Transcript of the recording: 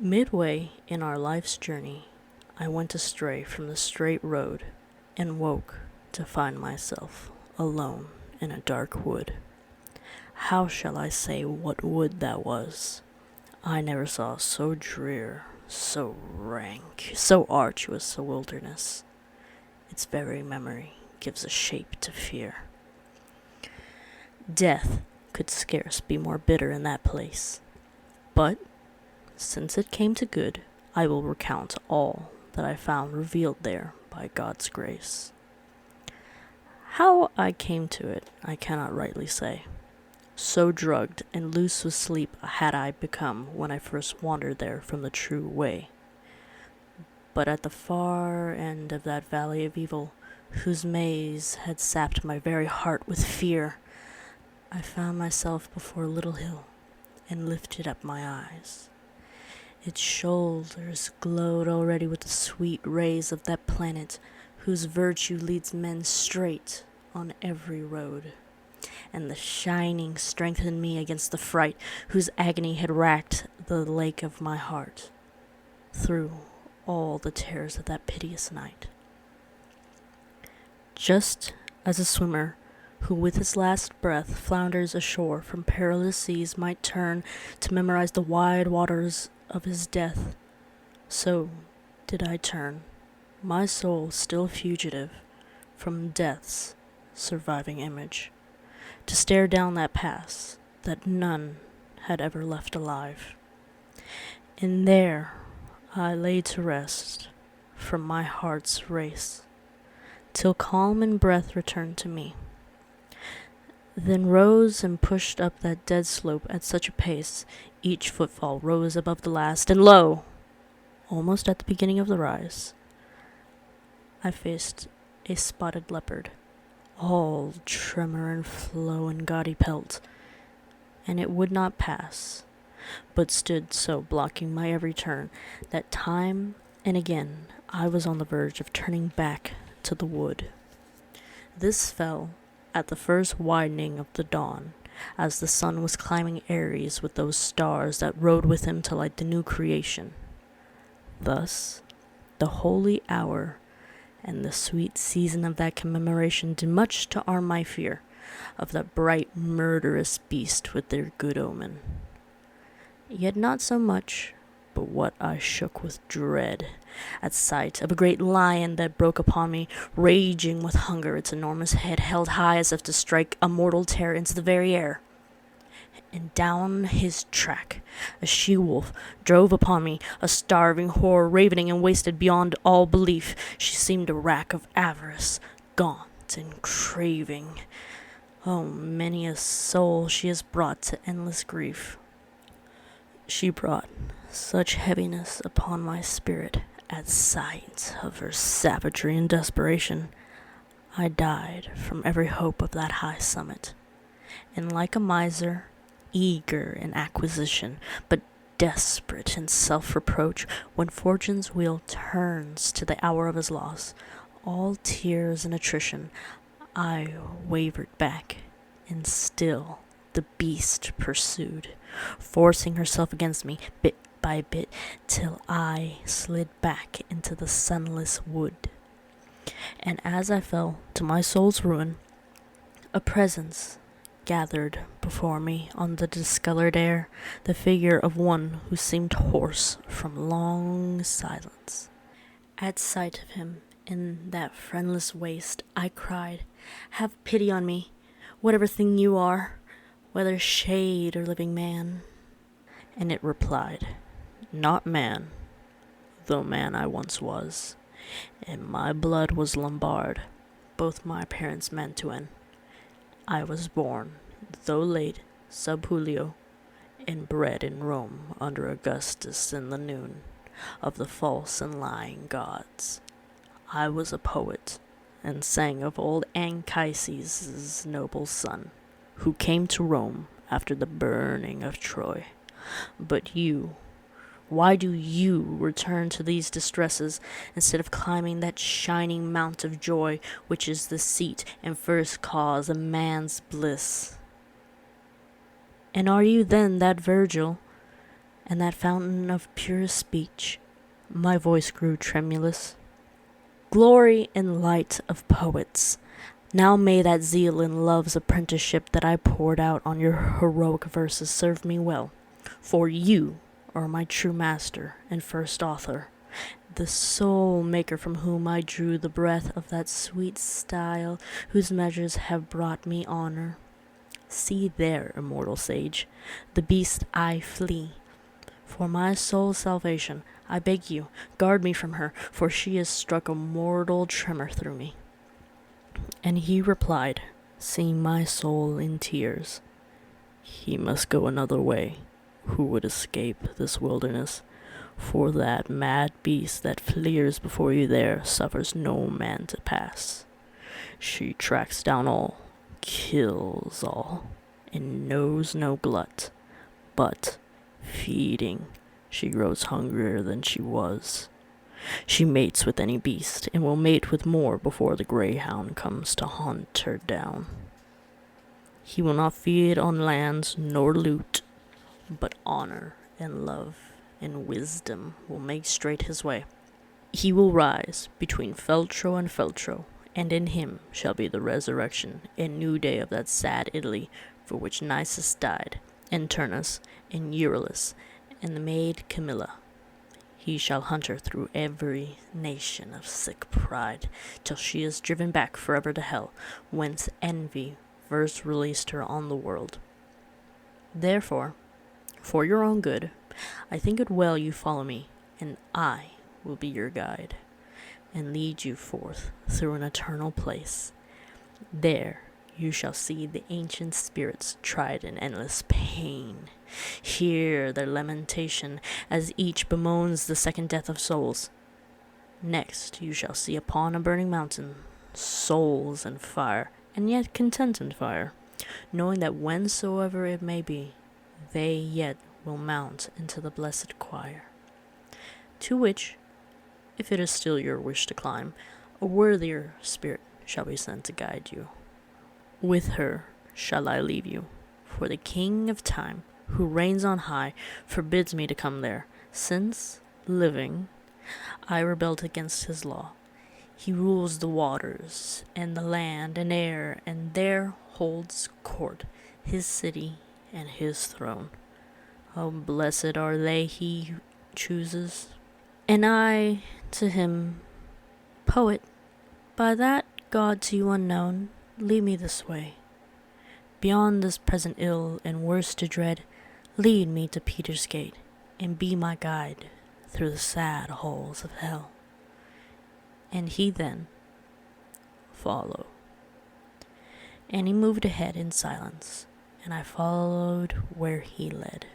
Midway in our life's journey, I went astray from the straight road and woke to find myself alone in a dark wood. How shall I say what wood that was? I never saw so drear, so rank, so arduous a wilderness. Its very memory gives a shape to fear. Death could scarce be more bitter in that place. But, since it came to good, I will recount all that I found revealed there by God's grace. How I came to it, I cannot rightly say. So drugged and loose with sleep had I become when I first wandered there from the true way. But at the far end of that valley of evil, whose maze had sapped my very heart with fear, I found myself before a little hill, and lifted up my eyes. Its shoulders glowed already with the sweet rays of that planet whose virtue leads men straight on every road. And the shining strengthened me against the fright whose agony had racked the lake of my heart through all the terrors of that piteous night. Just as a swimmer who with his last breath flounders ashore from perilous seas might turn to memorize the wide waters of his death, so did I turn, my soul still fugitive from death's surviving image, to stare down that pass that none had ever left alive. And there I lay to rest from my heart's race, till calm and breath returned to me. Then rose and pushed up that dead slope at such a pace, each footfall rose above the last, and lo! Almost at the beginning of the rise, I faced a spotted leopard, all tremor and flow and gaudy pelt, and it would not pass, but stood so blocking my every turn that time and again I was on the verge of turning back to the wood. This fell at the first widening of the dawn, as the sun was climbing Aries with those stars that rode with him to light the new creation. Thus, the holy hour and the sweet season of that commemoration did much to arm my fear of that bright murderous beast with their good omen. Yet not so much but what I shook with dread at sight of a great lion that broke upon me, raging with hunger, its enormous head held high as if to strike a mortal terror into the very air. And down his track a she-wolf drove upon me, a starving horror, ravening and wasted beyond all belief. She seemed a rack of avarice, gaunt and craving. Oh, many a soul she has brought to endless grief. She brought such heaviness upon my spirit at sight of her savagery and desperation. I died from every hope of that high summit, and like a miser, eager in acquisition, but desperate in self-reproach, when fortune's wheel turns to the hour of his loss, all tears and attrition, I wavered back, and still the beast pursued, forcing herself against me bit by bit, till I slid back into the sunless wood. And as I fell to my soul's ruin, a presence gathered before me on the discolored air, the figure of one who seemed hoarse from long silence. At sight of him in that friendless waste, I cried, "Have pity on me, whatever thing you are, whether shade or living man." And it replied, "Not man, though man I once was, and my blood was Lombard, both my parents Mantuan. I was born, though late, sub Julio, and bred in Rome under Augustus in the noon of the false and lying gods. I was a poet, and sang of old Anchises' noble son, who came to Rome after the burning of Troy. But you, why do you return to these distresses instead of climbing that shining mount of joy which is the seat and first cause of man's bliss? And are you then that Virgil and that fountain of purest speech, my voice grew tremulous. Glory and light of poets, now may that zeal in love's apprenticeship that I poured out on your heroic verses serve me well, for you are my true master and first author, the sole maker from whom I drew the breath of that sweet style whose measures have brought me honor. See there, immortal sage, the beast I flee. For my soul's salvation, I beg you, guard me from her, for she has struck a mortal tremor through me. And he replied, seeing my soul in tears, he must go another way, who would escape this wilderness, for that mad beast that fleers before you there suffers no man to pass. She tracks down all, kills all, and knows no glut, but, feeding, she grows hungrier than she was. She mates with any beast, and will mate with more before the greyhound comes to hunt her down. He will not feed on lands nor loot, but honor and love and wisdom will make straight his way. He will rise between Feltro and Feltro, and in him shall be the resurrection and new day of that sad Italy for which Nisus died, and Turnus, and Euryalus, and the maid Camilla. He shall hunt her through every nation of sick pride, till she is driven back forever to hell, whence envy first released her on the world. Therefore, for your own good, I think it well you follow me, and I will be your guide, and lead you forth through an eternal place. There you shall see the ancient spirits tried in endless pain. Hear their lamentation as each bemoans the second death of souls. Next you shall see upon a burning mountain souls in fire, and yet content in fire, knowing that whensoever it may be, they yet will mount into the blessed choir, to which, if it is still your wish to climb, a worthier spirit shall be sent to guide you. With her shall I leave you, for the King of Time, who reigns on high, forbids me to come there, since, living, I rebelled against his law. He rules the waters, and the land, and air, and there holds court, his city, and his throne. Oh, blessed are they he chooses. And I, to him, poet, by that God to you unknown, lead me this way. Beyond this present ill and worse to dread, lead me to Peter's gate, and be my guide through the sad halls of hell. And he then, follow. And he moved ahead in silence, and I followed where he led.